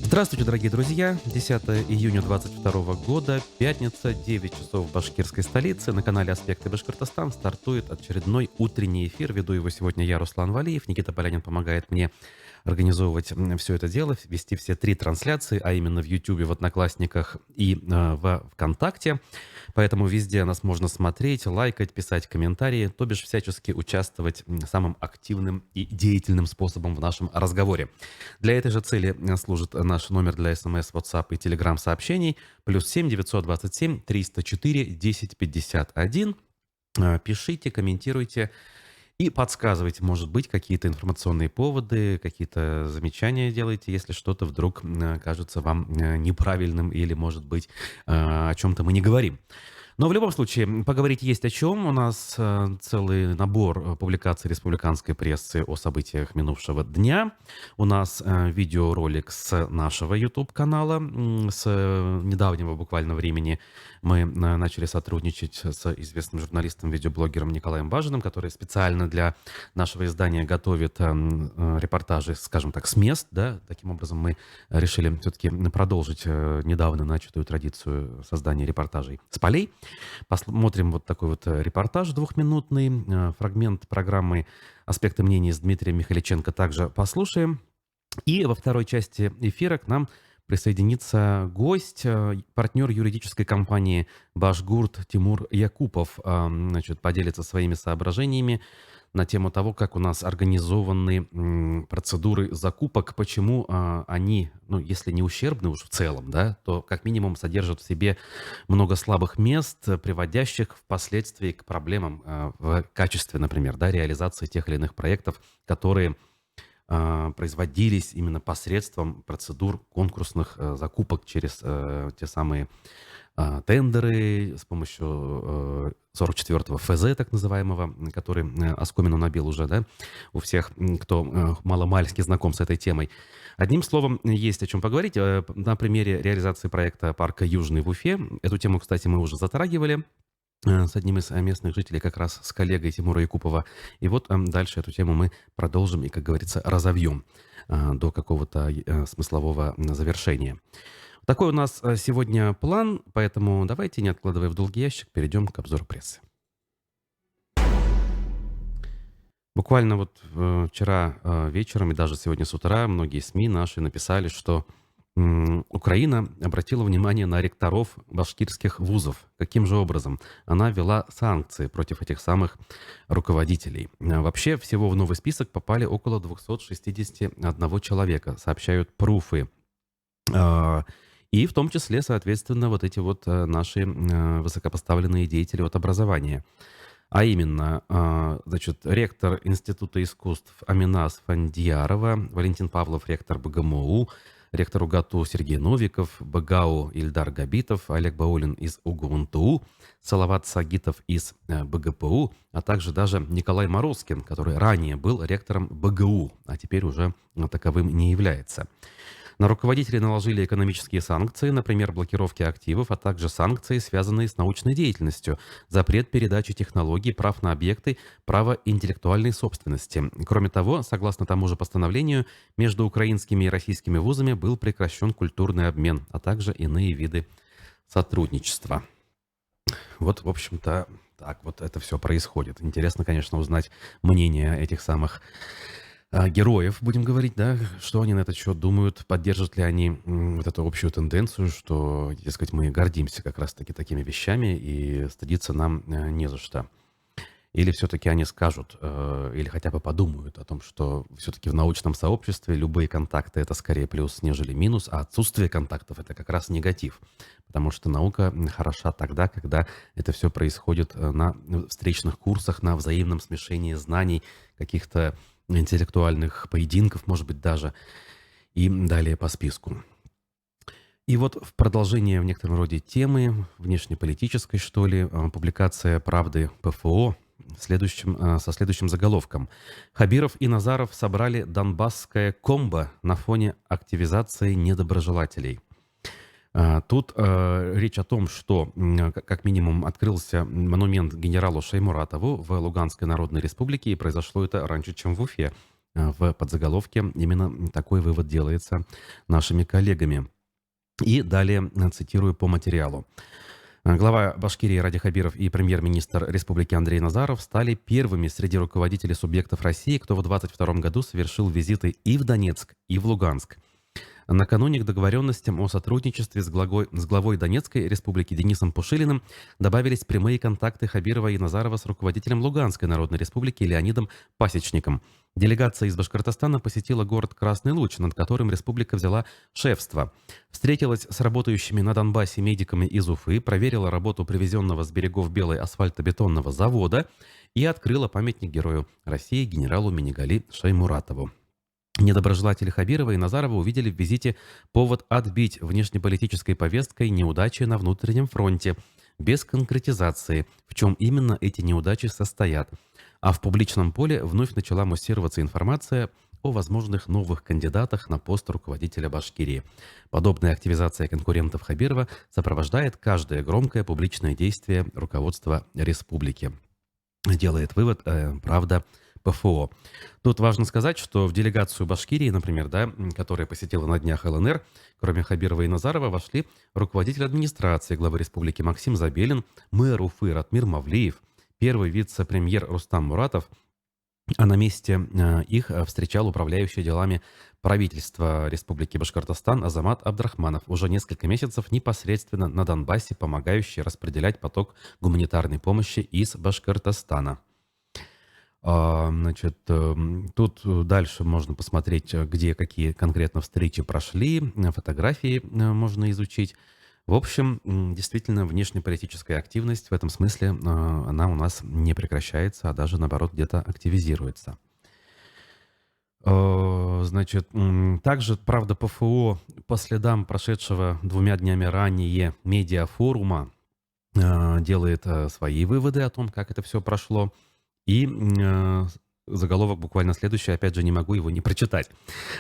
Здравствуйте, дорогие друзья! 10 июня 2022 года, пятница, 9 часов в башкирской столице. На канале «Аспекты Башкортостан» стартует очередной утренний эфир. Веду его сегодня я, Руслан Валиев. Никита Полянин помогает мне организовывать все это дело, вести все три трансляции, а именно в YouTube, в Одноклассниках и в ВКонтакте. Поэтому везде нас можно смотреть, лайкать, писать комментарии, то бишь всячески участвовать самым активным и деятельным способом в нашем разговоре. Для этой же цели служит наш номер для СМС, WhatsApp и Telegram сообщений +7 927 304 1051. Пишите, комментируйте и подсказывайте, может быть, какие-то информационные поводы, какие-то замечания делайте, если что-то вдруг кажется вам неправильным или, может быть, о чем-то мы не говорим. Но в любом случае, поговорить есть о чем. У нас целый набор публикаций республиканской прессы о событиях минувшего дня. У нас видеоролик с нашего YouTube-канала. С недавнего буквально времени мы начали сотрудничать с известным журналистом, видеоблогером Николаем Бажиным, который специально для нашего издания готовит репортажи, скажем так, с мест. Да? Таким образом, мы решили все-таки продолжить недавно начатую традицию создания репортажей с полей. Посмотрим вот такой вот репортаж двухминутный, фрагмент программы «Аспекты мнений» с Дмитрием Михаличенко также послушаем. И во второй части эфира к нам присоединится гость, партнер юридической компании «Башгурт» Тимур Якупов. Значит, поделится своими соображениями на тему того, как у нас организованы процедуры закупок, почему они, ну, если не ущербны уж в целом, да, то как минимум содержат в себе много слабых мест, приводящих впоследствии к проблемам в качестве, например, да, реализации тех или иных проектов, которые производились именно посредством процедур конкурсных закупок через те самые тендеры с помощью 44-го ФЗ, так называемого, который оскомину набил уже, да, у всех, кто маломальски знаком с этой темой. Одним словом, есть о чем поговорить. На примере реализации проекта парка «Южный» в Уфе. Эту тему, кстати, мы уже затрагивали с одним из местных жителей, как раз с коллегой Тимура Якупова. И вот дальше эту тему мы продолжим и, как говорится, разовьем до какого-то смыслового завершения. Такой у нас сегодня план, поэтому давайте, не откладывая в долгий ящик, перейдем к обзору прессы. Буквально вот вчера вечером и даже сегодня с утра многие СМИ наши написали, что Украина обратила внимание на ректоров башкирских вузов. Каким же образом? Она ввела санкции против этих самых руководителей. Вообще, всего в новый список попали около 261 человека, сообщают пруфы. И в том числе, соответственно, вот эти вот наши высокопоставленные деятели от образования. А именно, значит, ректор Института искусств Аминас Фандиярова, Валентин Павлов, ректор БГМУ, ректор УГАТУ Сергей Новиков, БГАУ Ильдар Габитов, Олег Баулин из УГУНТУ, Салават Сагитов из БГПУ, а также даже Николай Морозкин, который ранее был ректором БГУ, а теперь уже таковым не является. На руководителей наложили экономические санкции, например, блокировки активов, а также санкции, связанные с научной деятельностью, запрет передачи технологий, прав на объекты, право интеллектуальной собственности. Кроме того, согласно тому же постановлению, между украинскими и российскими вузами был прекращен культурный обмен, а также иные виды сотрудничества. Вот, в общем-то, так вот это все происходит. Интересно, конечно, узнать мнение этих самых героев, будем говорить, да, что они на этот счет думают, поддержат ли они вот эту общую тенденцию, что, дескать, мы гордимся как раз-таки такими вещами и стыдиться нам не за что. Или все-таки они скажут, или хотя бы подумают о том, что все-таки в научном сообществе любые контакты — это скорее плюс, нежели минус, а отсутствие контактов — это как раз негатив. Потому что наука хороша тогда, когда это все происходит на встречных курсах, на взаимном смешении знаний, каких-то интеллектуальных поединков, может быть, даже, и далее по списку. И вот в продолжение в некотором роде темы, внешнеполитической, что ли, публикация «Правды ПФО» со следующим заголовком. Хабиров и Назаров собрали донбасское комбо на фоне активизации недоброжелателей. Тут речь о том, что как минимум открылся монумент генералу Шаймуратову в Луганской Народной Республике, и произошло это раньше, чем в Уфе. в подзаголовке именно такой вывод делается нашими коллегами. И далее цитирую по материалу. Глава Башкирии Ради Хабиров и премьер-министр республики Андрей Назаров стали первыми среди руководителей субъектов России, кто в 2022 году совершил визиты и в Донецк, и в Луганск. Накануне к договоренностям о сотрудничестве с главой Донецкой республики Денисом Пушилиным добавились прямые контакты Хабирова и Назарова с руководителем Луганской народной республики Леонидом Пасечником. Делегация из Башкортостана посетила город Красный Луч, над которым республика взяла шефство. Встретилась с работающими на Донбассе медиками из Уфы, проверила работу привезенного с берегов Белой асфальтобетонного завода и открыла памятник герою России генералу Минигали Шаймуратову. Недоброжелатели Хабирова и Назарова увидели в визите повод отбить внешнеполитической повесткой неудачи на внутреннем фронте, без конкретизации, в чем именно эти неудачи состоят. А в публичном поле вновь начала муссироваться информация о возможных новых кандидатах на пост руководителя Башкирии. Подобная активизация конкурентов Хабирова сопровождает каждое громкое публичное действие руководства республики. Делает вывод, правда, ПФО. Тут важно сказать, что в делегацию Башкирии, например, да, которая посетила на днях ЛНР, кроме Хабирова и Назарова, вошли руководитель администрации главы республики Максим Забелин, мэр Уфы Ратмир Мавлиев, первый вице-премьер Рустам Муратов, а на месте их встречал управляющий делами правительства Республики Башкортостан Азамат Абдрахманов, уже несколько месяцев непосредственно на Донбассе, помогающий распределять поток гуманитарной помощи из Башкортостана. Значит, тут дальше можно посмотреть, где какие конкретно встречи прошли, фотографии можно изучить. В общем, действительно, внешнеполитическая активность в этом смысле, она у нас не прекращается, а даже, наоборот, где-то активизируется. Значит, также, правда, ПФО по следам прошедшего 2 днями ранее медиафорума делает свои выводы о том, как это все прошло. И заголовок буквально следующий, опять же, не могу его не прочитать.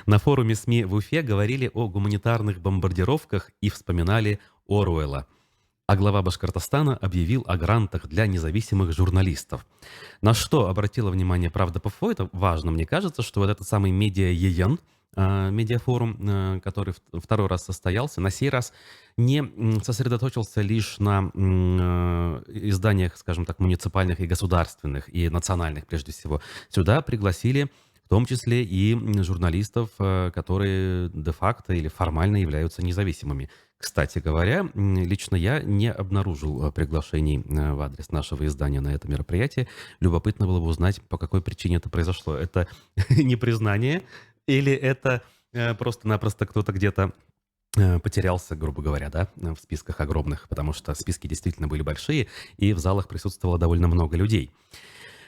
На форуме СМИ в Уфе говорили о гуманитарных бомбардировках и вспоминали Оруэлла. А глава Башкортостана объявил о грантах для независимых журналистов. На что обратила внимание «Правда ПФО», это важно, мне кажется, что вот этот самый медиа-ЕЕН, медиафорум, который второй раз состоялся, на сей раз не сосредоточился лишь на изданиях, скажем так, муниципальных и государственных, и национальных прежде всего. Сюда пригласили в том числе и журналистов, которые де-факто или формально являются независимыми. Кстати говоря, лично я не обнаружил приглашений в адрес нашего издания на это мероприятие. Любопытно было бы узнать, по какой причине это произошло. Это непризнание или это просто-напросто кто-то где-то потерялся, грубо говоря, да, в списках огромных, потому что списки действительно были большие, и в залах присутствовало довольно много людей.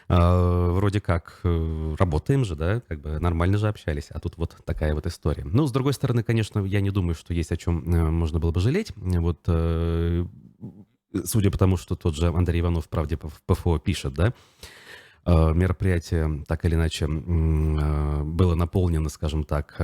Вроде как работаем же, да, как бы нормально же общались, а тут вот такая вот история. Ну, с другой стороны, конечно, я не думаю, что есть о чем можно было бы жалеть. Вот, судя по тому, что тот же Андрей Иванов, правде, в ПФО пишет, да, мероприятие так или иначе было наполнено, скажем так,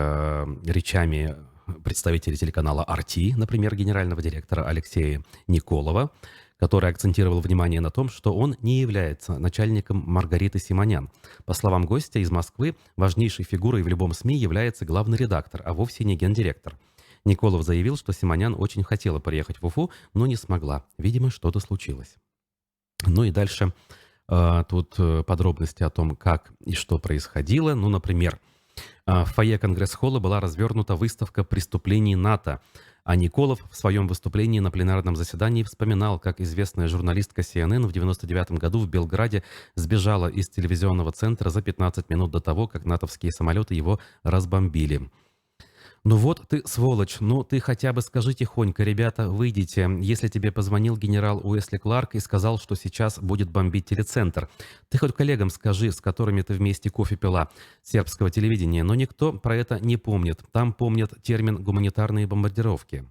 речами представителей телеканала RT, например, генерального директора Алексея Николова, который акцентировал внимание на том, что он не является начальником Маргариты Симонян. По словам гостя из Москвы, важнейшей фигурой в любом СМИ является главный редактор, а вовсе не гендиректор. Николов заявил, что Симонян очень хотела приехать в Уфу, но не смогла. Видимо, что-то случилось. Ну и дальше тут подробности о том, как и что происходило. Ну, например, в фойе Конгресс-холла была развернута выставка преступлений НАТО, а Николов в своем выступлении на пленарном заседании вспоминал, как известная журналистка CNN в 1999 году в Белграде сбежала из телевизионного центра за 15 минут до того, как натовские самолеты его разбомбили. «Ну вот ты, сволочь, ну ты хотя бы скажи тихонько, ребята, выйдите, если тебе позвонил генерал Уэсли Кларк и сказал, что сейчас будет бомбить телецентр. Ты хоть коллегам скажи, с которыми ты вместе кофе пила, сербского телевидения, но никто про это не помнит. Там помнят термин «гуманитарные бомбардировки».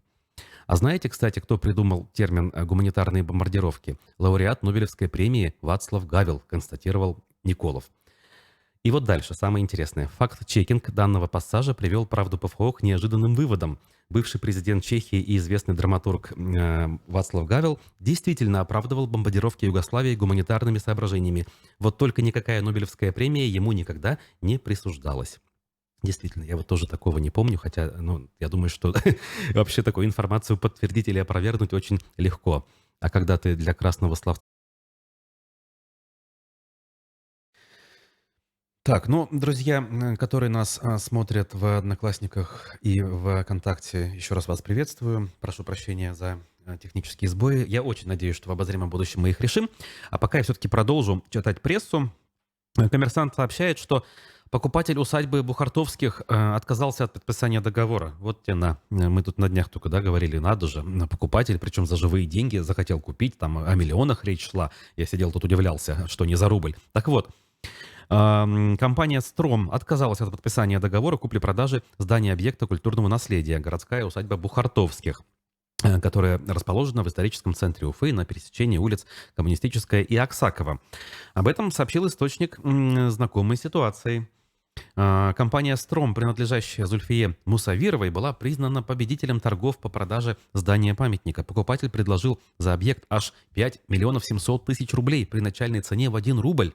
А знаете, кстати, кто придумал термин «гуманитарные бомбардировки»? Лауреат Нобелевской премии Вацлав Гавел, констатировал Николов. И вот дальше, самое интересное. Факт-чекинг данного пассажа привел правду ПФО к неожиданным выводам. Бывший президент Чехии и известный драматург Вацлав Гавел действительно оправдывал бомбардировки Югославии гуманитарными соображениями. Вот только никакая Нобелевская премия ему никогда не присуждалась. Действительно, я вот тоже такого не помню, хотя, ну, я думаю, что вообще такую информацию подтвердить или опровергнуть очень легко. А когда ты для красного словца... Так, ну, друзья, которые нас смотрят в Одноклассниках и в ВКонтакте, еще раз вас приветствую. Прошу прощения за технические сбои. Я очень надеюсь, что в обозримом будущем мы их решим. А пока я все-таки продолжу читать прессу. Коммерсант сообщает, что покупатель усадьбы Бухартовских отказался от подписания договора. Вот те на. Мы тут на днях только, да, говорили, надо же, покупатель, причем за живые деньги, захотел купить, там о миллионах речь шла. Я сидел тут удивлялся, что не за рубль. Так вот, компания «Стром» отказалась от подписания договора купли-продажи здания объекта культурного наследия «Городская усадьба Бухартовских», которая расположена в историческом центре Уфы на пересечении улиц Коммунистическая и Аксакова. Об этом сообщил источник, знакомой ситуации. Компания «Стром», принадлежащая Зульфие Мусавировой, была признана победителем торгов по продаже здания памятника. Покупатель предложил за объект аж 5 миллионов 700 тысяч рублей при начальной цене в 1 рубль.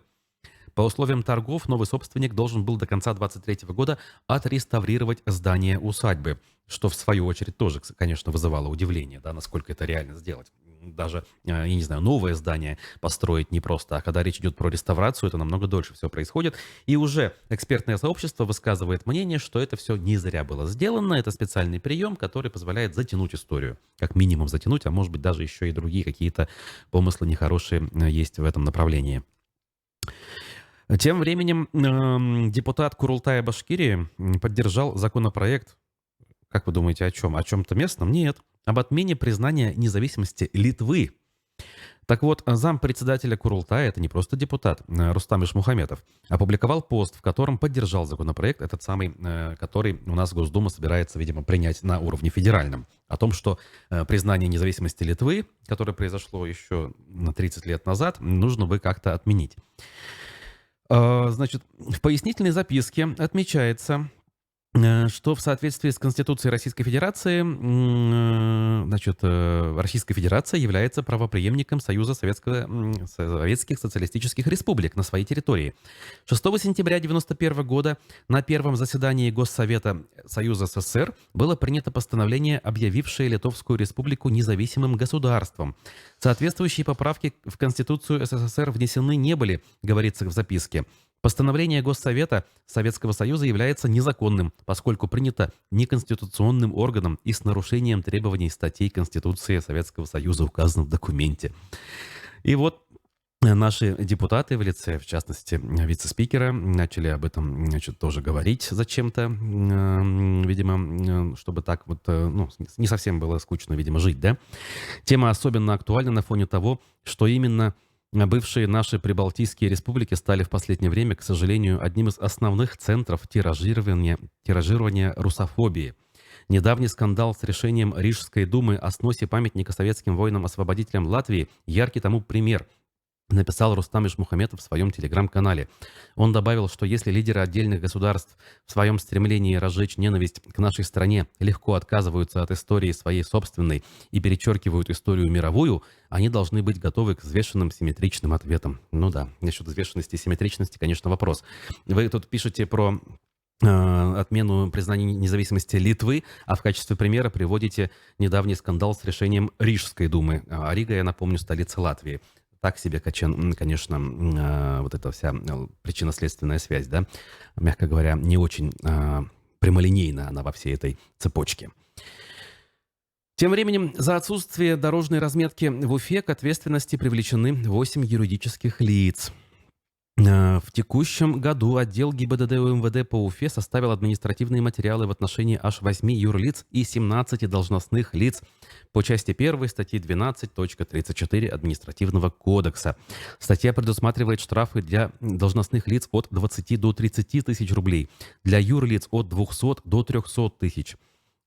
По условиям торгов новый собственник должен был до конца 2023 года отреставрировать здание усадьбы, что в свою очередь тоже, конечно, вызывало удивление, да, насколько это реально сделать. Даже, я не знаю, новое здание построить непросто, а когда речь идет про реставрацию, это намного дольше все происходит. И уже экспертное сообщество высказывает мнение, что это все не зря было сделано, это специальный прием, который позволяет затянуть историю. Как минимум затянуть, а может быть даже еще и другие какие-то помыслы нехорошие есть в этом направлении. Тем временем депутат Курултая Башкирии поддержал законопроект, как вы думаете, о чем? О чем-то местном? Нет. Об отмене признания независимости Литвы. Так вот, зампредседателя Курултая, это не просто депутат, Рустам Ишмухаметов, опубликовал пост, в котором поддержал законопроект, этот самый, который у нас Госдума собирается, видимо, принять на уровне федеральном. О том, что признание независимости Литвы, которое произошло еще 30 лет назад, нужно бы как-то отменить. Значит, в пояснительной записке отмечается, что в соответствии с Конституцией Российской Федерации, значит, Российская Федерация является правопреемником Союза Советских Социалистических Республик на своей территории. 6 сентября 1991 года на первом заседании Госсовета Союза СССР было принято постановление, объявившее Литовскую Республику независимым государством. Соответствующие поправки в Конституцию СССР внесены не были, говорится в записке. Постановление Госсовета Советского Союза является незаконным, поскольку принято неконституционным органом и с нарушением требований статей Конституции Советского Союза, указано в документе. И вот наши депутаты в лице, в частности, вице-спикера, начали об этом, значит, тоже говорить зачем-то, видимо, чтобы так вот, ну, не совсем было скучно, видимо, жить, да? Тема особенно актуальна на фоне того, что именно бывшие наши прибалтийские республики стали в последнее время, к сожалению, одним из основных центров тиражирования русофобии. Недавний скандал с решением Рижской думы о сносе памятника советским воинам-освободителям Латвии – яркий тому пример, написал Рустам Ишмухаметов в своем телеграм-канале. Он добавил, что если лидеры отдельных государств в своем стремлении разжечь ненависть к нашей стране легко отказываются от истории своей собственной и перечеркивают историю мировую, они должны быть готовы к взвешенным симметричным ответам. Ну да, насчет взвешенности и симметричности, конечно, вопрос. Вы тут пишете про отмену признания независимости Литвы, а в качестве примера приводите недавний скандал с решением Рижской думы. А Рига, я напомню, столица Латвии. Так себе, конечно, вот эта вся причинно-следственная связь, да, мягко говоря, не очень прямолинейна она во всей этой цепочке. Тем временем, за отсутствие дорожной разметки в Уфе к ответственности привлечены 8 юридических лиц. В текущем году отдел ГИБДД УМВД по Уфе составил административные материалы в отношении аж 8 юрлиц и 17 должностных лиц по части 1 статьи 12.34 Административного кодекса. Статья предусматривает штрафы для должностных лиц от 20 до 30 тысяч рублей, для юрлиц от 200 до 300 тысяч.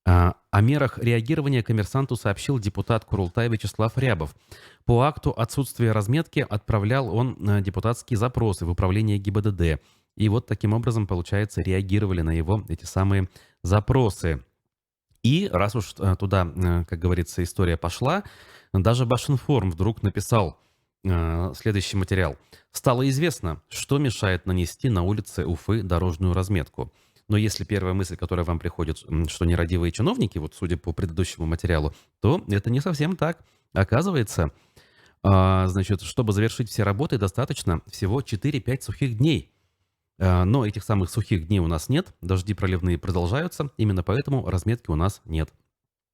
О мерах реагирования коммерсанту сообщил депутат Курултая Вячеслав Рябов. По акту отсутствия разметки отправлял он депутатские запросы в управление ГИБДД. И вот таким образом, получается, реагировали на его эти самые запросы. И раз уж туда, как говорится, история пошла, даже Башинформ вдруг написал следующий материал. Стало известно, что мешает нанести на улице Уфы дорожную разметку. Но если первая мысль, которая вам приходит, что нерадивые чиновники, вот судя по предыдущему материалу, то это не совсем так. Оказывается, значит, чтобы завершить все работы, достаточно всего 4-5 сухих дней. Но этих самых сухих дней у нас нет, дожди проливные продолжаются, именно поэтому разметки у нас нет.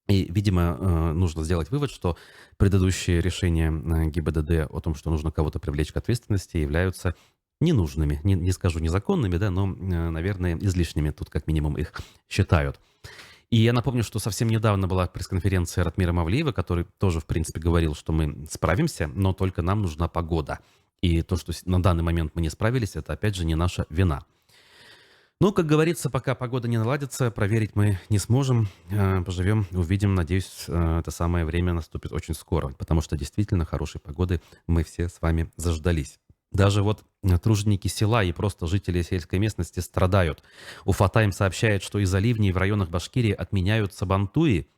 И, видимо, нужно сделать вывод, что предыдущие решения ГИБДД о том, что нужно кого-то привлечь к ответственности, являются ненужными. Не скажу незаконными, да, но, наверное, излишними. Тут как минимум их считают. И я напомню, что совсем недавно была пресс-конференция Ратмира Мавлиева, который тоже, в принципе, говорил, что мы справимся, но только нам нужна погода. И то, что на данный момент мы не справились, это, опять же, не наша вина. Ну, как говорится, пока погода не наладится, проверить мы не сможем. Поживем, увидим. Надеюсь, это самое время наступит очень скоро, потому что действительно хорошей погоды мы все с вами заждались. Даже вот труженики села и просто жители сельской местности страдают. Уфатайм сообщает, что из-за ливней в районах Башкирии отменяют сабантуи.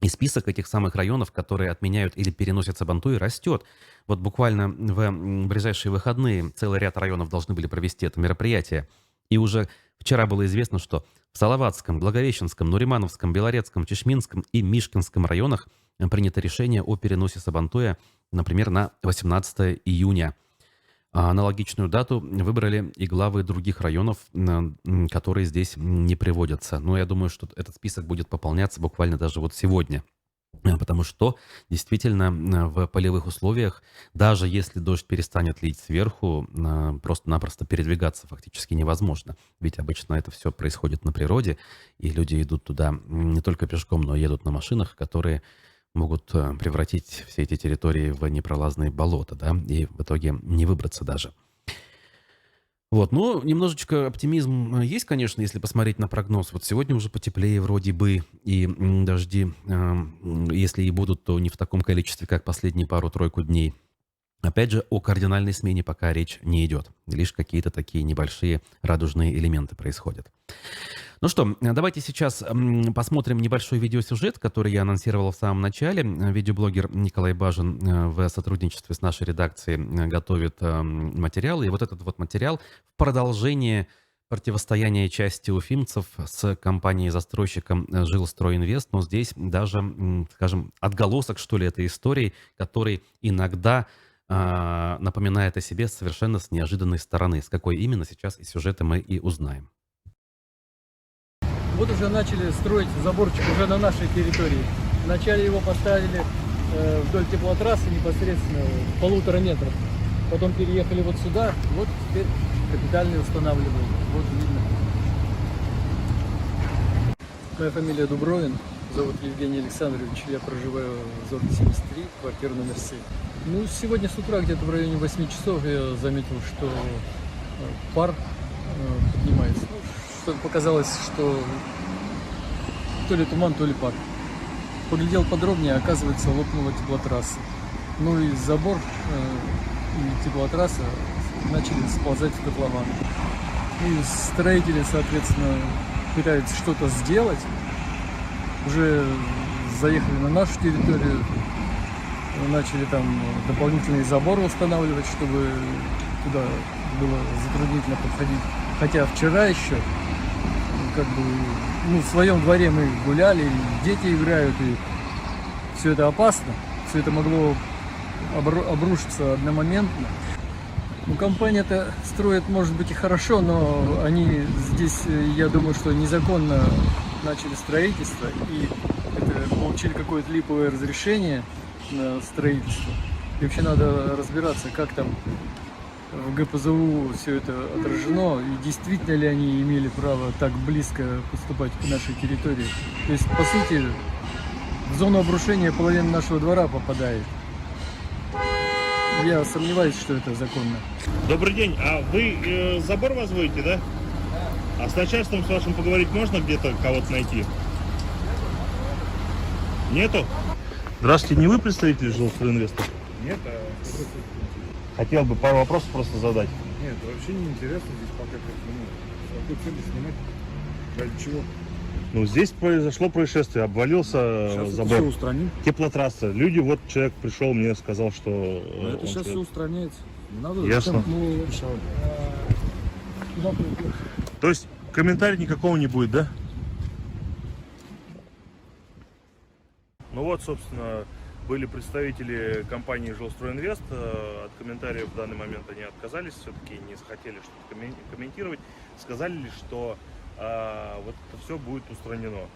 И список этих самых районов, которые отменяют или переносят сабантуи, растет. Вот буквально в ближайшие выходные целый ряд районов должны были провести это мероприятие. И уже вчера было известно, что в Салаватском, Благовещенском, Нуримановском, Белорецком, Чешминском и Мишкинском районах принято решение о переносе сабантуя, например, на 18 июня. А аналогичную дату выбрали и главы других районов, которые здесь не приводятся. Но я думаю, что этот список будет пополняться буквально даже вот сегодня. Потому что действительно в полевых условиях, даже если дождь перестанет лить сверху, просто-напросто передвигаться фактически невозможно. Ведь обычно это все происходит на природе, и люди идут туда не только пешком, но и едут на машинах, которые могут превратить все эти территории в непролазные болота, да, и в итоге не выбраться даже. Вот, ну, немножечко оптимизм есть, конечно, если посмотреть на прогноз. Вот сегодня уже потеплее вроде бы, и дожди, если и будут, то не в таком количестве, как последние пару-тройку дней. Опять же, о кардинальной смене пока речь не идет. Лишь какие-то такие небольшие радужные элементы происходят. Ну что, давайте сейчас посмотрим небольшой видеосюжет, который я анонсировал в самом начале. Видеоблогер Николай Бажин в сотрудничестве с нашей редакцией готовит материалы. И вот этот вот материал в продолжение противостояния части уфимцев с компанией-застройщиком «Жилстройинвест». Но здесь даже, скажем, отголосок, что ли, этой истории, который иногда напоминает о себе совершенно с неожиданной стороны. С какой именно, сейчас из сюжета мы и узнаем. Вот уже начали строить заборчик уже на нашей территории. Вначале его поставили вдоль теплотрассы непосредственно 1,5 метра. Потом переехали вот сюда. Вот теперь капитальный устанавливают. Вот видно. Моя фамилия Дубровин. Зовут Евгений Александрович. Я проживаю в зоне 73, квартира номер 7. Ну, сегодня с утра, где-то в районе 8 часов, я заметил, что пар поднимается. Показалось, что то ли туман, то ли пар. Поглядел подробнее, оказывается, лопнула теплотрасса. Ну и забор и теплотрасса начали сползать в котлован. И строители, соответственно, пытаются что-то сделать. Уже заехали на нашу территорию, начали там дополнительные заборы устанавливать, чтобы туда было затруднительно подходить. Хотя вчера еще как бы, ну, в своем дворе мы гуляли, и дети играют, и все это опасно, все это могло обрушиться одномоментно. Ну, компания-то строит, может быть, и хорошо, но они здесь, я думаю, что незаконно начали строительство, и это получили какое-то липовое разрешение на строительство. И вообще надо разбираться, как там в ГПЗУ все это отражено, и действительно ли они имели право так близко подступать к нашей территории. То есть, по сути, в зону обрушения половина нашего двора попадает. Я сомневаюсь, что это законно. Добрый день, а вы забор возводите, да? А с начальством с вашим поговорить можно, где-то кого-то найти? Нету? Здравствуйте, не вы представитель Жилстройинвеста? Нет, Хотел бы пару вопросов просто задать. Нет, вообще не интересно здесь пока как с какой целью снимать, ради чего. Ну, здесь произошло происшествие, обвалился Сейчас это забор. все устраним. Теплотрасса. Люди, вот человек пришел, мне сказал, что... Но это он сейчас тебе- все устраняется. Не надо Ясно. решать. То есть комментария никакого не будет, да? Ну вот, собственно, были представители компании «Жилстройинвест». От комментариев в данный момент они отказались, все-таки не захотели что-то комментировать. Сказали лишь, что вот это все будет устранено.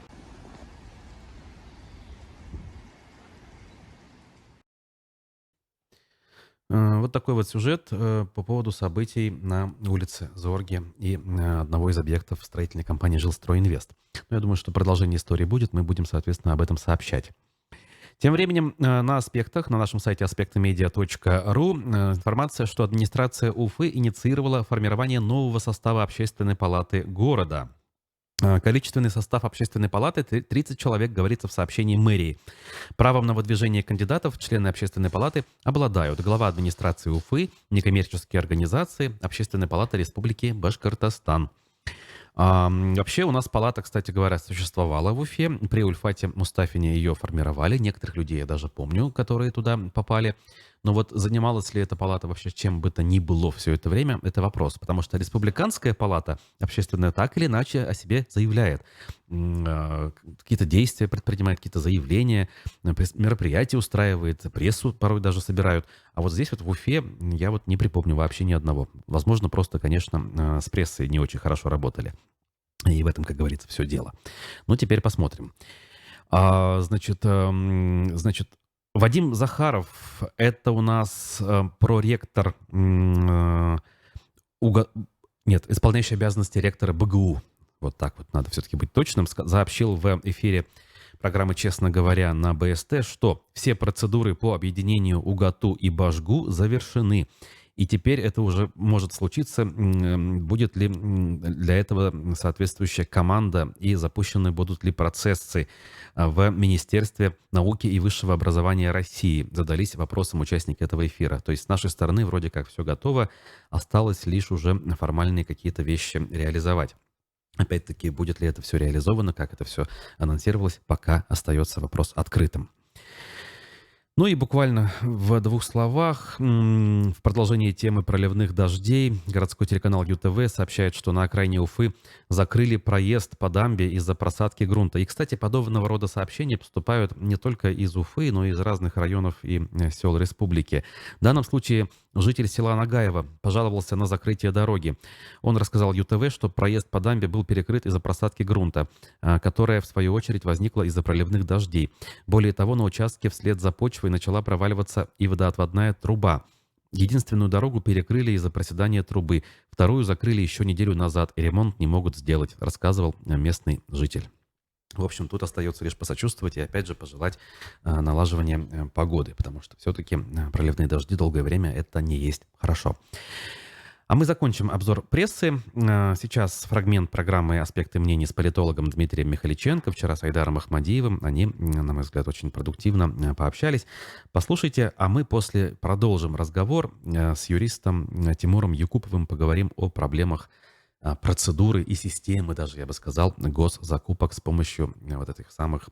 Вот такой вот сюжет по поводу событий на улице Зорге и одного из объектов строительной компании «Жилстройинвест». Но я думаю, что продолжение истории будет, мы будем, соответственно, об этом сообщать. Тем временем на аспектах, на нашем сайте aspectamedia.ru информация, что администрация Уфы инициировала формирование нового состава общественной палаты города. Количественный состав общественной палаты 30 человек, говорится в сообщении мэрии. Правом на выдвижение кандидатов члены общественной палаты обладают глава администрации Уфы, некоммерческие организации, Общественная палата Республики Башкортостан. Вообще у нас палата, кстати говоря, существовала в Уфе. При Ульфате Мустафине ее формировали. Некоторых людей я даже помню, которые туда попали. Но вот занималась ли эта палата вообще чем бы то ни было все это время, это вопрос. Потому что республиканская палата общественная так или иначе о себе заявляет. Какие-то действия предпринимает, какие-то заявления, мероприятия устраивает, прессу порой даже собирают. А вот здесь вот в Уфе я вот не припомню вообще ни одного. Возможно, просто, конечно, с прессой не очень хорошо работали. И в этом, как говорится, все дело. Ну, теперь посмотрим. Значит, Вадим Захаров, это у нас проректор, исполняющий обязанности ректора БГУ. Вот так вот, надо все-таки быть точным. Сообщил в эфире программы «Честно говоря» на БСТ, что все процедуры по объединению УГАТУ и БАЖГУ завершены. И теперь это уже может случиться, будет ли для этого соответствующая команда и запущены будут ли процессы в Министерстве науки и высшего образования России. Задались вопросом участники этого эфира. То есть с нашей стороны вроде как все готово, осталось лишь уже формальные какие-то вещи реализовать. Опять-таки, будет ли это все реализовано, как это все анонсировалось, пока остается вопрос открытым. Ну и буквально в двух словах, в продолжении темы проливных дождей, городской телеканал ЮТВ сообщает, что на окраине Уфы закрыли проезд по дамбе из-за просадки грунта. И, кстати, подобного рода сообщения поступают не только из Уфы, но и из разных районов и сел республики. В данном случае житель села Нагаева пожаловался на закрытие дороги. Он рассказал ЮТВ, что проезд по дамбе был перекрыт из-за просадки грунта, которая, в свою очередь, возникла из-за проливных дождей. Более того, на участке вслед за почвой начала проваливаться и водоотводная труба. Единственную дорогу перекрыли из-за проседания трубы, вторую закрыли еще неделю назад, и ремонт не могут сделать, рассказывал местный житель. В общем, тут остается лишь посочувствовать и опять же пожелать налаживания погоды, потому что все-таки проливные дожди долгое время это не есть хорошо. А мы закончим обзор прессы. Сейчас фрагмент программы «Аспекты мнений» с политологом Дмитрием Михаличенко. Вчера с Айдаром Ахмадиевым. Они, на мой взгляд, очень продуктивно пообщались. Послушайте, а мы после продолжим разговор с юристом Тимуром Юкуповым. Поговорим о проблемах процедуры и системы, даже, я бы сказал, госзакупок с помощью вот этих самых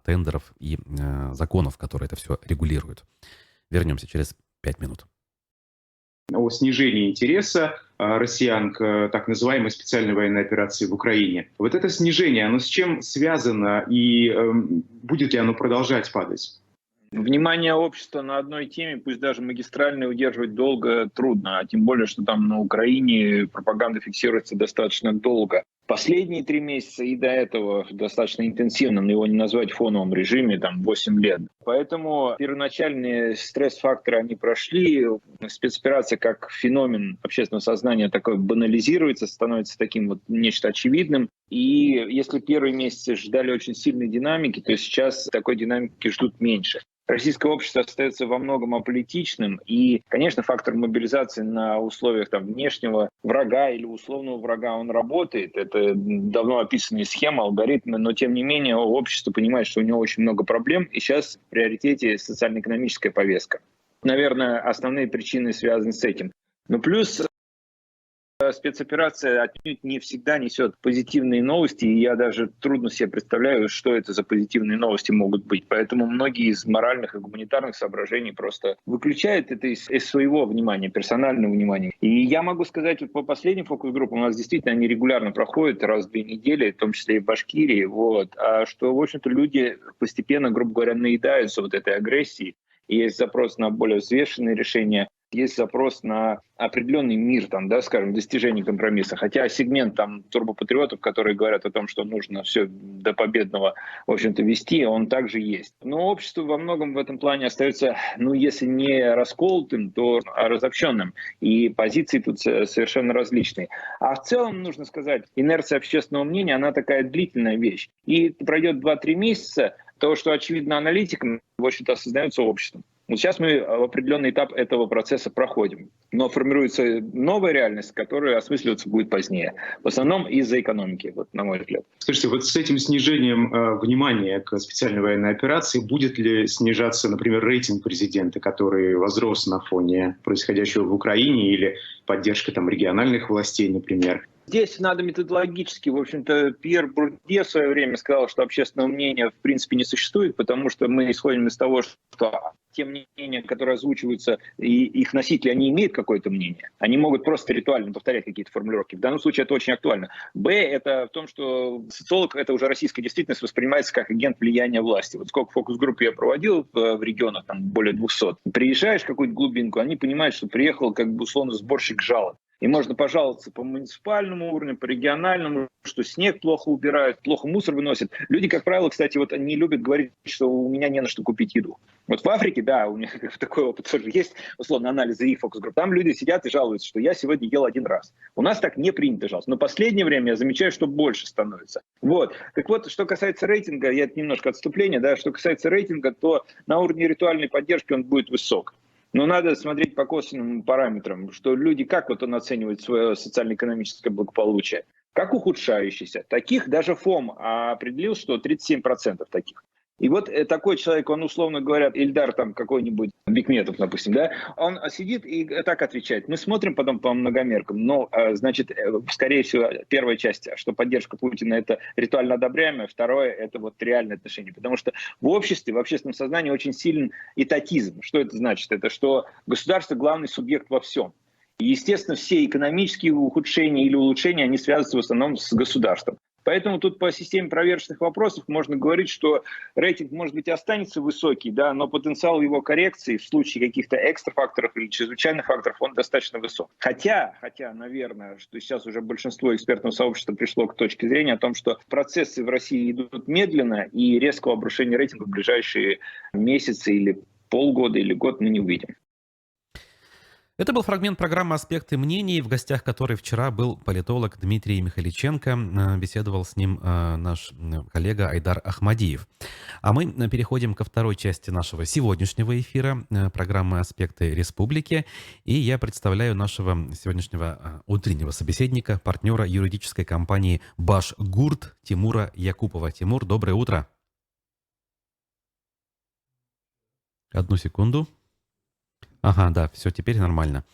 тендеров и законов, которые это все регулируют. Вернемся через 5 минут. О снижении интереса россиян к так называемой специальной военной операции в Украине. Вот это снижение, оно с чем связано и будет ли оно продолжать падать? Внимание общества на одной теме, пусть даже магистральной, удерживать долго трудно, а тем более, что там на Украине пропаганда фиксируется достаточно долго. Последние 3 месяца и до этого достаточно интенсивно, но его не назвать в фоновом режиме, там 8 лет. Поэтому первоначальные стресс-факторы, они прошли. Спецоперация как феномен общественного сознания такой банализируется, становится таким вот нечто очевидным. И если первые месяцы ждали очень сильной динамики, то сейчас такой динамики ждут меньше. Российское общество остается во многом аполитичным, и, конечно, фактор мобилизации на условиях там, внешнего врага или условного врага, он работает. Это давно описанные схемы, алгоритмы, но, тем не менее, общество понимает, что у него очень много проблем, и сейчас в приоритете социально-экономическая повестка. Наверное, основные причины связаны с этим. Но плюс Спецоперация отнюдь не всегда несет позитивные новости, и я даже трудно себе представляю, что это за позитивные новости могут быть. Поэтому многие из моральных и гуманитарных соображений просто выключают это из своего внимания, персонального внимания. И я могу сказать, вот по последним фокус-группам у нас действительно они регулярно проходят раз в 2 недели, в том числе и в Башкирии, что, в общем-то, люди постепенно, грубо говоря, наедаются вот этой агрессией. И есть запрос на более взвешенные решения, есть запрос на определенный мир, скажем, достижение компромисса. Хотя сегмент турбопатриотов, которые говорят о том, что нужно все до победного, в общем-то, вести, он также есть. Но общество во многом в этом плане остается, если не расколотым, то разобщенным. И позиции тут совершенно различные. А в целом, нужно сказать, инерция общественного мнения, она такая длительная вещь. И пройдет 2-3 месяца, то, что очевидно аналитикам, в общем-то, осознается обществом. Вот сейчас мы в определенный этап этого процесса проходим. Но формируется новая реальность, которая осмысливаться будет позднее. В основном из-за экономики, на мой взгляд. Скажите, вот с этим снижением внимания к специальной военной операции будет ли снижаться, например, рейтинг президента, который возрос на фоне происходящего в Украине, или поддержка региональных властей, например? Здесь надо методологически. В общем-то, Пьер Бурдье в свое время сказал, что общественного мнения в принципе не существует, потому что мы исходим из того, что те мнения, которые озвучиваются, и их носители, они имеют какое-то мнение. Они могут просто ритуально повторять какие-то формулировки. В данном случае это очень актуально. Б, это в том, что социолог, это уже российская действительность, воспринимается как агент влияния власти. Вот сколько фокус-групп я проводил в регионах, более 200. Приезжаешь в какую-то глубинку, они понимают, что приехал условно сборщик жалоб. И можно пожаловаться по муниципальному уровню, по региональному, что снег плохо убирают, плохо мусор выносят. Люди, как правило, кстати, не любят говорить, что у меня не на что купить еду. Вот в Африке, да, у меня такой опыт тоже есть, условно, анализы их фокус-групп. Там люди сидят и жалуются, что я сегодня ел 1 раз. У нас так не принято жаловаться. Но в последнее время я замечаю, что больше становится. Так вот, что касается рейтинга, я немножко отступление, что касается рейтинга, то на уровне ритуальной поддержки он будет высок. Но надо смотреть по косвенным параметрам, что люди, как он оценивает свое социально-экономическое благополучие, как ухудшающееся. Таких даже ФОМ определил, что 37% таких. И такой человек, он, условно говоря, Ильдар какой-нибудь Бекметов, допустим, он сидит и так отвечает. Мы смотрим потом по многомеркам, но, скорее всего, первая часть, что поддержка Путина — это ритуально одобряемое, второе — это реальное отношение. Потому что в обществе, в общественном сознании очень силен этатизм. Что это значит? Это что государство — главный субъект во всем. И, естественно, все экономические ухудшения или улучшения, они связываются в основном с государством. Поэтому тут по системе проверочных вопросов можно говорить, что рейтинг, может быть, и останется высокий, но потенциал его коррекции в случае каких-то экстрафакторов или чрезвычайных факторов, он достаточно высок. Хотя, наверное, что сейчас уже большинство экспертного сообщества пришло к точке зрения о том, что процессы в России идут медленно, и резкого обрушения рейтинга в ближайшие месяцы или полгода или год мы не увидим. Это был фрагмент программы «Аспекты мнений», в гостях которой вчера был политолог Дмитрий Михаличенко. Беседовал с ним наш коллега Айдар Ахмадиев. А мы переходим ко второй части нашего сегодняшнего эфира, программы «Аспекты республики». И я представляю нашего сегодняшнего утреннего собеседника, партнера юридической компании «Башгурт» Тимура Якупова. Тимур, доброе утро. Одну секунду. Ага, да, все, теперь нормально.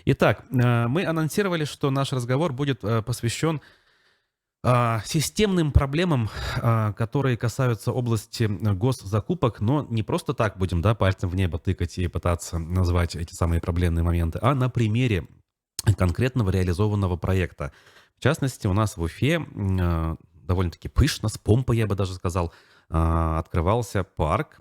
Итак, мы анонсировали, что наш разговор будет посвящен системным проблемам, которые касаются области госзакупок, но не просто так будем, пальцем в небо тыкать и пытаться назвать эти самые проблемные моменты, а на примере конкретного реализованного проекта. В частности, у нас в Уфе довольно-таки пышно, с помпой, я бы даже сказал, открывался парк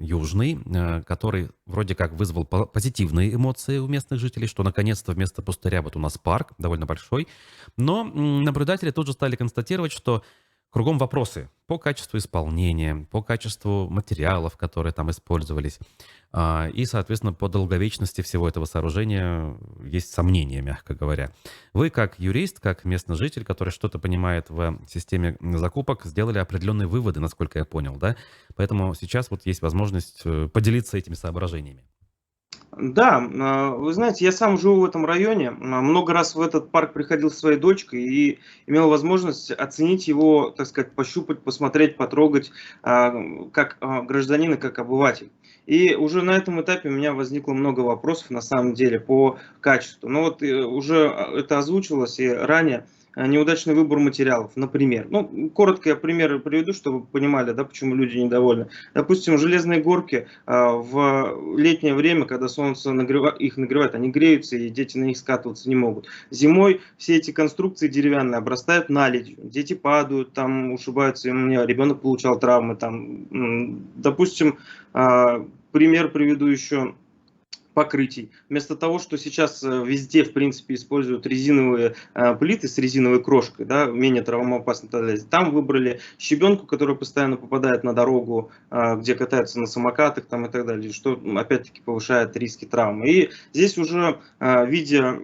Южный, который вроде как вызвал позитивные эмоции у местных жителей, что наконец-то вместо пустыря у нас парк довольно большой. Но наблюдатели тут же стали констатировать, что кругом вопросы по качеству исполнения, по качеству материалов, которые там использовались, и, соответственно, по долговечности всего этого сооружения есть сомнения, мягко говоря. Вы, как юрист, как местный житель, который что-то понимает в системе закупок, сделали определенные выводы, насколько я понял, да? Поэтому сейчас есть возможность поделиться этими соображениями. Да, вы знаете, я сам живу в этом районе, много раз в этот парк приходил со своей дочкой и имел возможность оценить его, так сказать, пощупать, посмотреть, потрогать, как гражданин и как обыватель. И уже на этом этапе у меня возникло много вопросов, на самом деле, по качеству. Но вот уже это озвучивалось и ранее. Неудачный выбор материалов, например. Ну, коротко я примеры приведу, чтобы вы понимали, да, почему люди недовольны. Допустим, железные горки в летнее время, когда солнце их нагревает, они греются, и дети на них скатываться не могут. Зимой все эти конструкции деревянные обрастают наледью. Дети падают, там ушибаются, и у меня ребенок получал травмы. Там, допустим, пример приведу еще покрытий. Вместо того, что сейчас везде, в принципе, используют резиновые плиты с резиновой крошкой, да, менее травмоопасно, там выбрали щебенку, которая постоянно попадает на дорогу, где катаются на самокатах там, и так далее, что, опять-таки, повышает риски травмы. И здесь уже, видя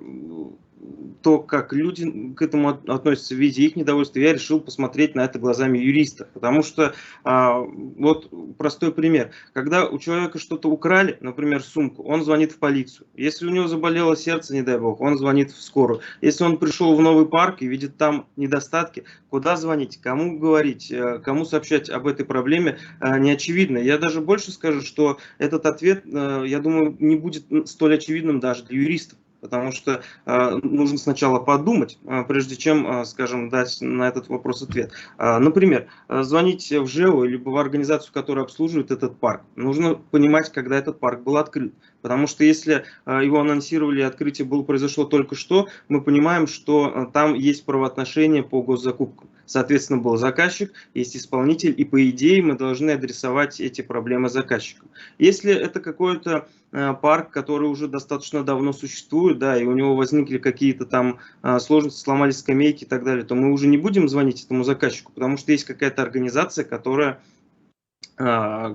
то, как люди к этому относятся, в виде их недовольства, я решил посмотреть на это глазами юриста. Потому что, вот простой пример. Когда у человека что-то украли, например, сумку, он звонит в полицию. Если у него заболело сердце, не дай бог, он звонит в скорую. Если он пришел в новый парк и видит там недостатки, куда звонить, кому говорить, кому сообщать об этой проблеме, не очевидно. Я даже больше скажу, что этот ответ, я думаю, не будет столь очевидным даже для юристов. Потому что нужно сначала подумать, прежде чем, скажем, дать на этот вопрос ответ. Например, звонить в ЖЭО, либо в организацию, которая обслуживает этот парк. Нужно понимать, когда этот парк был открыт. Потому что если его анонсировали, открытие произошло только что, мы понимаем, что там есть правоотношения по госзакупкам. Соответственно, был заказчик, есть исполнитель, и по идее мы должны адресовать эти проблемы заказчикам. Если это какой-то парк, который уже достаточно давно существует, да, и у него возникли какие-то там сложности, сломались скамейки и так далее, то мы уже не будем звонить этому заказчику, потому что есть какая-то организация, за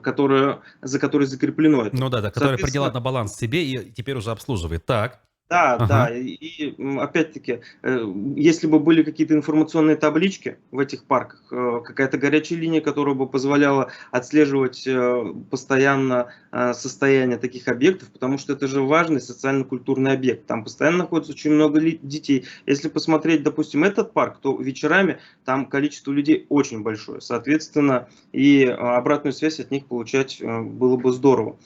которой закреплено это. Ну да, которая приняла на баланс себе и теперь уже обслуживает. Так. Да, Ага. да, и опять-таки, если бы были какие-то информационные таблички в этих парках, какая-то горячая линия, которая бы позволяла отслеживать постоянно состояние таких объектов, потому что это же важный социально-культурный объект, там постоянно находится очень много детей. Если посмотреть, допустим, этот парк, то вечерами там количество людей очень большое, соответственно, и обратную связь от них получать было бы здорово.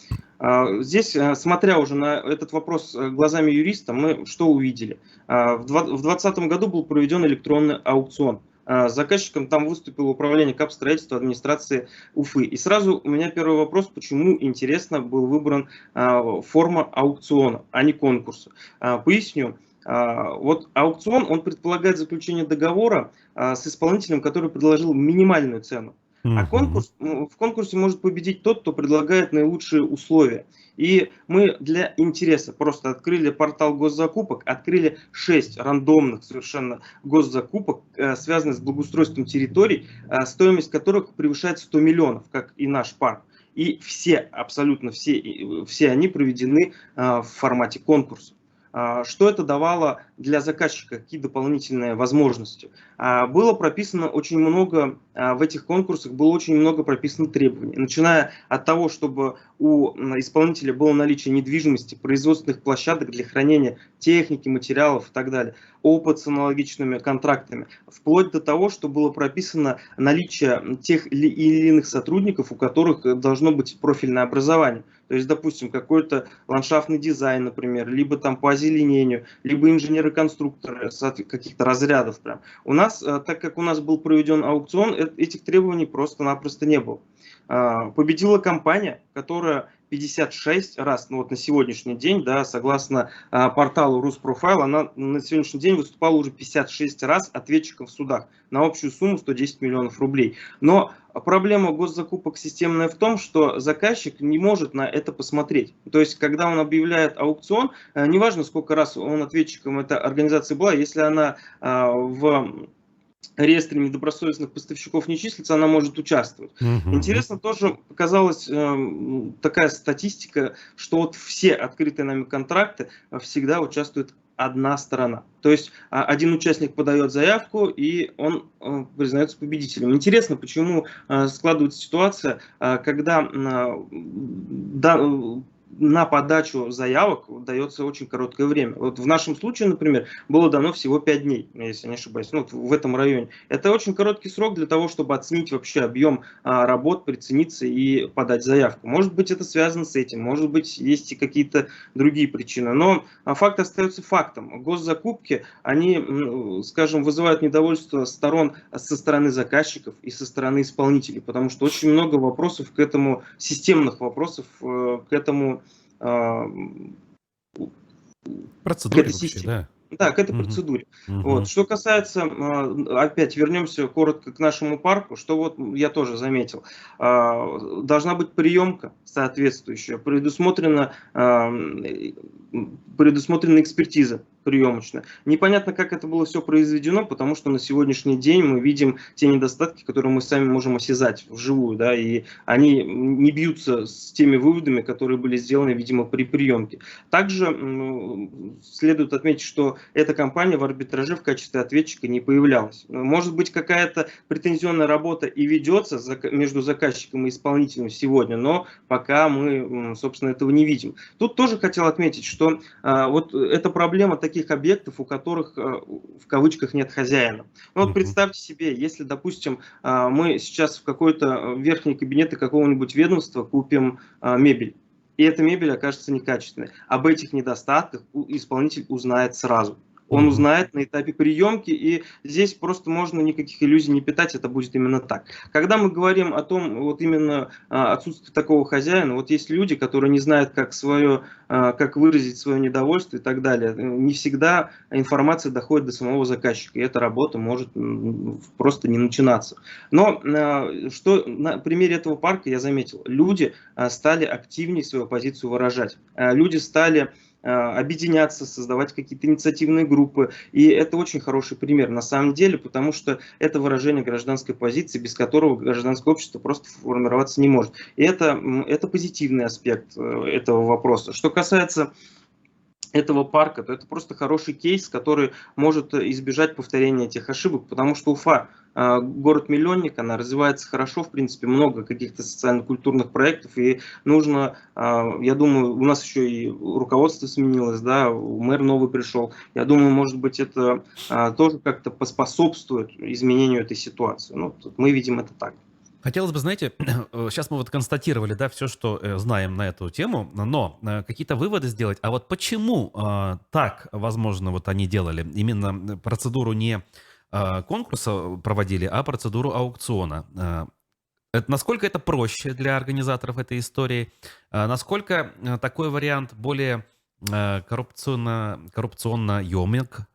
Здесь, смотря уже на этот вопрос глазами юриста, мы что увидели? В 2020 году был проведен электронный аукцион. Заказчиком там выступило управление капстроительства администрации Уфы. И сразу у меня первый вопрос, почему, интересно, был выбран форма аукциона, а не конкурса. Поясню. Вот аукцион, он предполагает заключение договора с исполнителем, который предложил минимальную цену. А в конкурсе может победить тот, кто предлагает наилучшие условия. И мы для интереса просто открыли портал госзакупок, открыли 6 рандомных совершенно госзакупок, связанных с благоустройством территорий, стоимость которых превышает 100 миллионов, как и наш парк. И все, абсолютно все они проведены в формате конкурса. Что это давало для заказчика, какие дополнительные возможности? Было прописано очень много, в этих конкурсах было очень много прописано требований, начиная от того, чтобы у исполнителя было наличие недвижимости, производственных площадок для хранения техники, материалов и так далее, опыт с аналогичными контрактами, вплоть до того, что было прописано наличие тех или иных сотрудников, у которых должно быть профильное образование. То есть, допустим, какой-то ландшафтный дизайн, например, либо там по озеленению, либо инженеры-конструкторы каких-то разрядов. Прям. У нас, так как у нас был проведен аукцион, этих требований просто-напросто не было. Победила компания, которая 56 раз, ну вот на сегодняшний день, да, согласно порталу Руспрофайл, она на сегодняшний день выступала уже 56 раз ответчиком в судах на общую сумму 110 миллионов рублей. Но проблема госзакупок системная в том, что заказчик не может на это посмотреть. То есть, когда он объявляет аукцион, неважно, сколько раз он ответчиком этой организации была, если она в реестре недобросовестных поставщиков не числится, она может участвовать. Интересно тоже показалась такая статистика, что вот все открытые нами контракты всегда участвует одна сторона. То есть один участник подает заявку, и он признается победителем. Интересно, почему складывается ситуация, когда на подачу заявок дается очень короткое время. Вот в нашем случае, например, было дано всего 5 дней, если не ошибаюсь, ну, в этом районе. Это очень короткий срок для того, чтобы оценить вообще объем работ, прицениться и подать заявку. Может быть, это связано с этим, может быть, есть и какие-то другие причины. Но факт остается фактом. Госзакупки, они, скажем, вызывают недовольство сторон со стороны заказчиков и со стороны исполнителей, потому что очень много вопросов к этому, системных вопросов к этому, к Процедуре этой вообще, системе. да. Да, к этой Мгм. процедуре. Мгм. Вот. Что касается, опять вернемся коротко к нашему парку, что вот я тоже заметил. Должна быть приемка соответствующая, предусмотрена экспертиза приемочная. Непонятно, как это было все произведено, потому что на сегодняшний день мы видим те недостатки, которые мы сами можем осязать вживую, да, и они не бьются с теми выводами, которые были сделаны, видимо, при приемке. Также следует отметить, что эта компания в арбитраже в качестве ответчика не появлялась. Может быть, какая-то претензионная работа и ведется между заказчиком и исполнителем сегодня, но пока мы, собственно, этого не видим. Тут тоже хотел отметить, что вот эта проблема таких объектов, у которых в кавычках нет хозяина. Ну, вот Мгм. представьте себе, если, допустим, мы сейчас в какой-то верхний кабинет какого-нибудь ведомства купим мебель, и эта мебель окажется некачественной. Об этих недостатках исполнитель узнает сразу. Он Мгм. узнает на этапе приемки, и здесь просто можно никаких иллюзий не питать, это будет именно так. Когда мы говорим о том, вот именно отсутствие такого хозяина, вот есть люди, которые не знают, как выразить свое недовольство и так далее. Не всегда информация доходит до самого заказчика, и эта работа может просто не начинаться. Но что на примере этого парка я заметил, люди стали активнее свою позицию выражать. Люди стали объединяться, создавать какие-то инициативные группы. И это очень хороший пример на самом деле, потому что это выражение гражданской позиции, без которого гражданское общество просто формироваться не может. И это позитивный аспект этого вопроса. Что касается этого парка, то это просто хороший кейс, который может избежать повторения этих ошибок, потому что Уфа город-миллионник, она развивается хорошо, в принципе, много каких-то социально-культурных проектов, и нужно, я думаю, у нас еще и руководство сменилось, да, мэр новый пришел, я думаю, может быть, это тоже как-то поспособствует изменению этой ситуации. Ну, мы видим это так. Хотелось бы, знаете, сейчас мы вот констатировали, да, все, что знаем на эту тему, но какие-то выводы сделать. А вот почему так, возможно, вот они делали? Именно процедуру не конкурса проводили, а процедуру аукциона. Насколько это проще для организаторов этой истории? Насколько такой вариант более коррупционно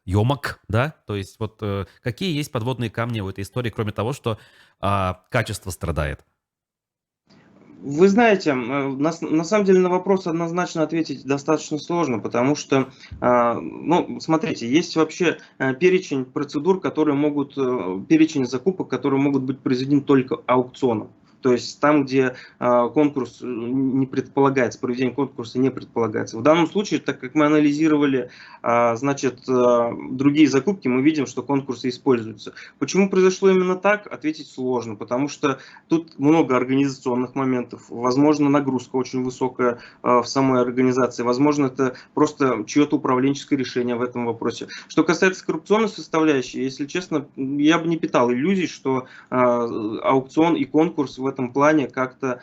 емок, да? То есть вот какие есть подводные камни в этой истории, кроме того, что качество страдает? Вы знаете, на самом деле на вопрос однозначно ответить достаточно сложно, потому что, ну, смотрите, есть вообще перечень процедур, перечень закупок, которые могут быть произведены только аукционом. То есть там, где конкурс не предполагается, проведение конкурса не предполагается. В данном случае, так как мы анализировали, значит, другие закупки, мы видим, что конкурсы используются. Почему произошло именно так, ответить сложно, потому что тут много организационных моментов. Возможно, нагрузка очень высокая в самой организации. Возможно, это просто чье-то управленческое решение в этом вопросе. Что касается коррупционной составляющей, если честно, я бы не питал иллюзий, что аукцион и конкурс в этом плане как-то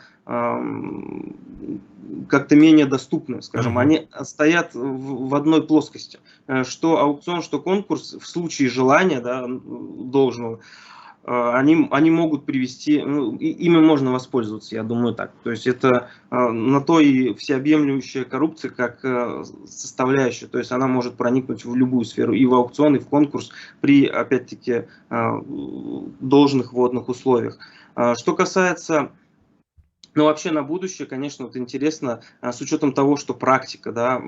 менее доступны, скажем, они стоят в одной плоскости. Что аукцион, что конкурс в случае желания, да, должного, они могут привести, ну, ими можно воспользоваться, я думаю так. То есть это на то и всеобъемлющая коррупция как составляющая, то есть она может проникнуть в любую сферу, и в аукцион, и в конкурс при, опять-таки, должных вводных условиях. Что касается, ну, вообще на будущее, конечно, вот интересно, с учетом того, что практика, да,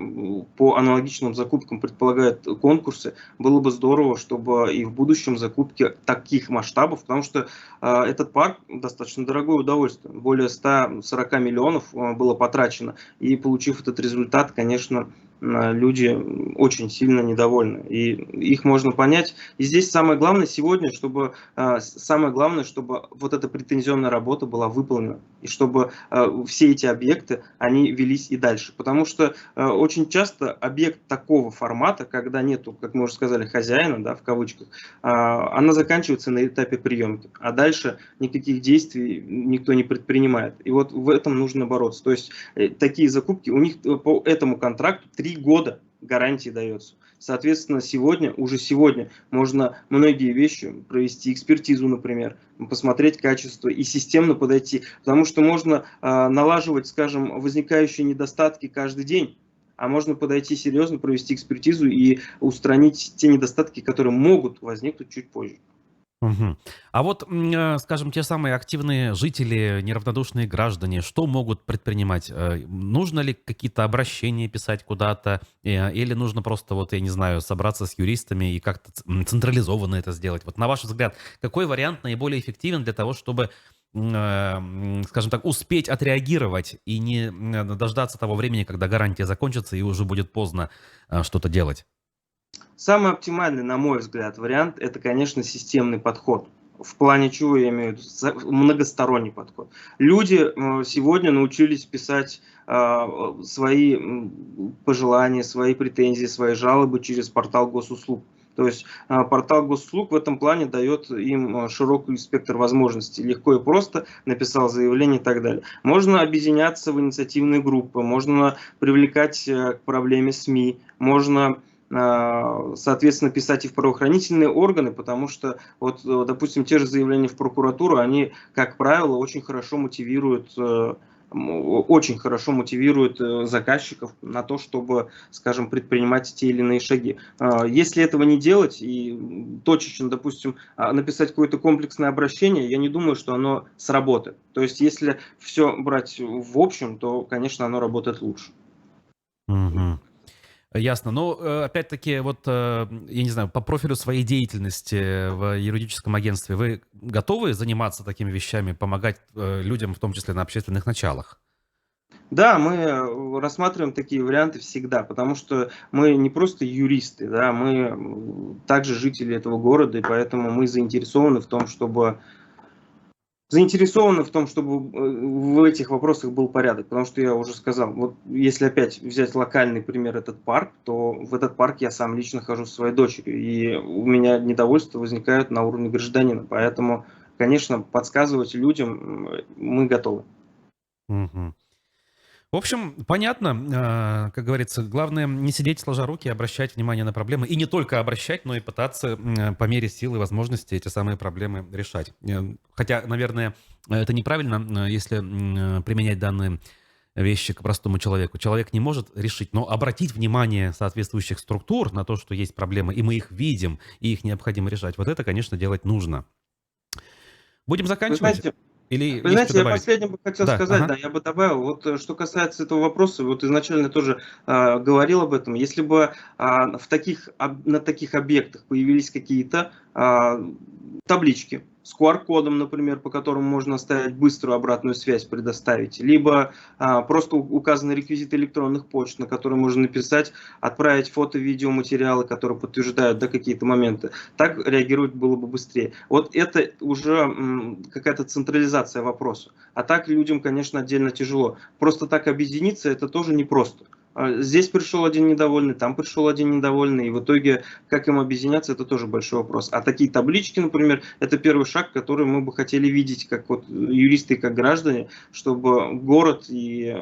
по аналогичным закупкам предполагает конкурсы, было бы здорово, чтобы и в будущем закупки таких масштабов, потому что этот парк достаточно дорогое удовольствие, более 140 миллионов было потрачено, и получив этот результат, конечно, люди очень сильно недовольны. И их можно понять. И здесь самое главное сегодня, чтобы вот эта претензионная работа была выполнена. И чтобы все эти объекты, они велись и дальше. Потому что очень часто объект такого формата, когда нету, как мы уже сказали, хозяина, да, в кавычках, она заканчивается на этапе приемки. А дальше никаких действий никто не предпринимает. И вот в этом нужно бороться. То есть такие закупки, у них по этому контракту 3 года гарантии дается. Соответственно, уже сегодня можно многие вещи провести, экспертизу, например, посмотреть качество и системно подойти. Потому что можно налаживать, скажем, возникающие недостатки каждый день, а можно подойти серьезно, провести экспертизу и устранить те недостатки, которые могут возникнуть чуть позже. Мгм. А вот, скажем, те самые активные жители, неравнодушные граждане, что могут предпринимать? Нужно ли какие-то обращения писать куда-то? Или нужно просто, вот, я не знаю, собраться с юристами и как-то централизованно это сделать? Вот на ваш взгляд, какой вариант наиболее эффективен для того, чтобы, скажем так, успеть отреагировать и не дождаться того времени, когда гарантия закончится и уже будет поздно что-то делать? Самый оптимальный, на мой взгляд, вариант – это, конечно, системный подход. В плане чего я имею в виду? Многосторонний подход. Люди сегодня научились писать свои пожелания, свои претензии, свои жалобы через портал госуслуг. То есть портал госуслуг в этом плане дает им широкий спектр возможностей. Легко и просто написал заявление и так далее. Можно объединяться в инициативные группы, можно привлекать к проблеме СМИ, можно, соответственно, писать и в правоохранительные органы, потому что, вот, допустим, те же заявления в прокуратуру, они, как правило, очень хорошо мотивируют заказчиков на то, чтобы, скажем, предпринимать те или иные шаги. Если этого не делать и точечно, допустим, написать какое-то комплексное обращение, я не думаю, что оно сработает. То есть, если все брать в общем, то, конечно, оно работает лучше. Мгм. Ясно. Но, опять-таки, вот, я не знаю, по профилю своей деятельности в юридическом агентстве вы готовы заниматься такими вещами, помогать людям, в том числе на общественных началах? Да, мы рассматриваем такие варианты всегда, потому что мы не просто юристы, да, мы также жители этого города, и поэтому мы заинтересованы в том, чтобы в этих вопросах был порядок. Потому что я уже сказал, вот если опять взять локальный пример, этот парк, то в этот парк я сам лично хожу со своей дочерью, и у меня недовольство возникает на уровне гражданина. Поэтому, конечно, подсказывать людям мы готовы. Мгм. В общем, понятно, как говорится, главное не сидеть сложа руки, а обращать внимание на проблемы. И не только обращать, но и пытаться по мере сил и возможности эти самые проблемы решать. Хотя, наверное, это неправильно, если применять данные вещи к простому человеку. Человек не может решить, но обратить внимание соответствующих структур на то, что есть проблемы, и мы их видим, и их необходимо решать. Вот это, конечно, делать нужно. Будем Вы заканчивать? знаете, Или Вы есть знаете, что я добавить? последнее бы хотел Да, сказать, ага. да, я бы добавил, вот что касается этого вопроса, вот изначально тоже говорил об этом, если бы на таких объектах появились какие-то таблички с QR-кодом, например, по которым можно оставить быструю обратную связь, предоставить, либо просто указаны реквизиты электронных почт, на которые можно написать, отправить фото, видео, материалы, которые подтверждают, да, какие-то моменты. Так реагировать было бы быстрее. Вот это уже какая-то централизация вопроса. А так людям, конечно, отдельно тяжело. Просто так объединиться, это тоже непросто. Здесь пришел один недовольный, там пришел один недовольный, и в итоге, как им объединяться, это тоже большой вопрос. А такие таблички, например, это первый шаг, который мы бы хотели видеть, как вот юристы и как граждане, чтобы город и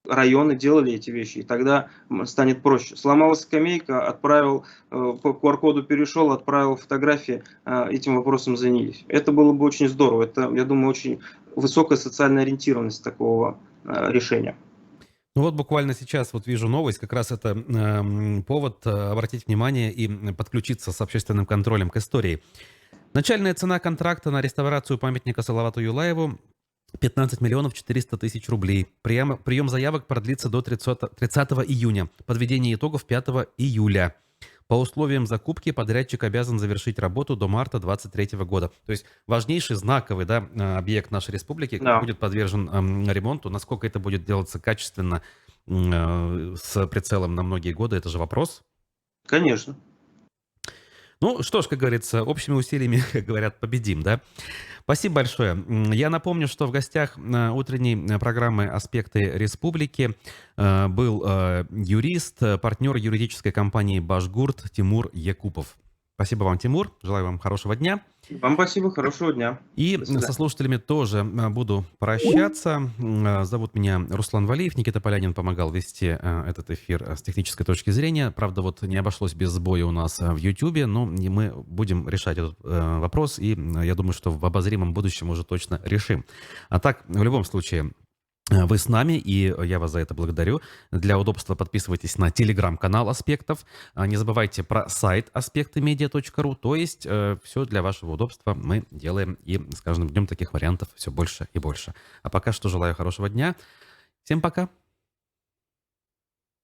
районы делали эти вещи, и тогда станет проще. Сломалась скамейка, отправил, по QR-коду перешел, отправил фотографии, этим вопросом занялись. Это было бы очень здорово. Это, я думаю, очень высокая социальная ориентированность такого решения. Ну вот буквально сейчас вот вижу новость, как раз это повод обратить внимание и подключиться с общественным контролем к истории. Начальная цена контракта на реставрацию памятника Салавату Юлаеву 15 миллионов 400 тысяч рублей. Прием заявок продлится до 30 июня. Подведение итогов 5 июля. По условиям закупки подрядчик обязан завершить работу до марта 2023 года. То есть важнейший знаковый, да, объект нашей республики Да. будет подвержен ремонту. Насколько это будет делаться качественно, с прицелом на многие годы, это же вопрос. Конечно. Ну что ж, как говорится, общими усилиями, как говорят, победим, да? Спасибо большое. Я напомню, что в гостях утренней программы «Аспекты республики» был юрист, партнер юридической компании «Башгурт» Тимур Якупов. Спасибо вам, Тимур. Желаю вам хорошего дня. Вам спасибо, хорошего дня. И До свидания. со слушателями тоже буду прощаться. Зовут меня Руслан Валиев. Никита Полянин помогал вести этот эфир с технической точки зрения. Правда, вот не обошлось без сбоя у нас в YouTube, но мы будем решать этот вопрос, и я думаю, что в обозримом будущем уже точно решим. А так, в любом случае, вы с нами, и я вас за это благодарю. Для удобства подписывайтесь на телеграм-канал «Аспектов». Не забывайте про сайт aspectmedia.ru. То есть все для вашего удобства мы делаем, и с каждым днем таких вариантов все больше и больше. А пока что желаю хорошего дня. Всем пока.